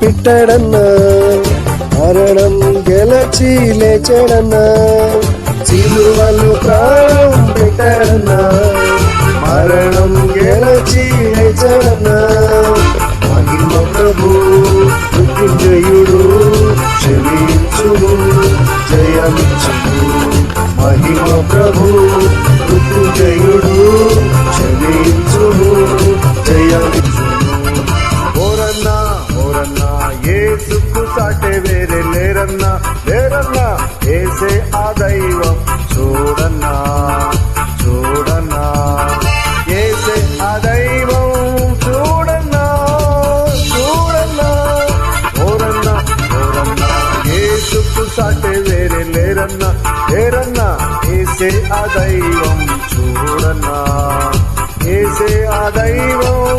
పెట్టాడన్నా, మరణం గెలచి లేచాడన్నా, సిలువలో ప్రాణం పెట్టాడన్నా, మరణం గెలచి లేచాడన్నా. మహిమ ప్రభు మృత్యుంజయుడు, క్షమించుము జయమిచ్చుము. మహిమ ప్రభు మృత్యుంజయుడు, క్షమించుము జయమిచ్చుము. ఓరన్నా ఓరన్నా యేసుకు సాటే వేరే లేరన్నా, లేరన్నా యేసే ఆ దైవం చూడన్నా, చూడన్నా యేసే ఆ దైవం చూడన్నా, చూడన్నా. ఓరన్నా ఓరన్నా యేసుకు సాటే వేరే లేరన్నా, లేరన్నా యేసే ఆ దైవం చూడన్నా, యేసే ఆ దైవం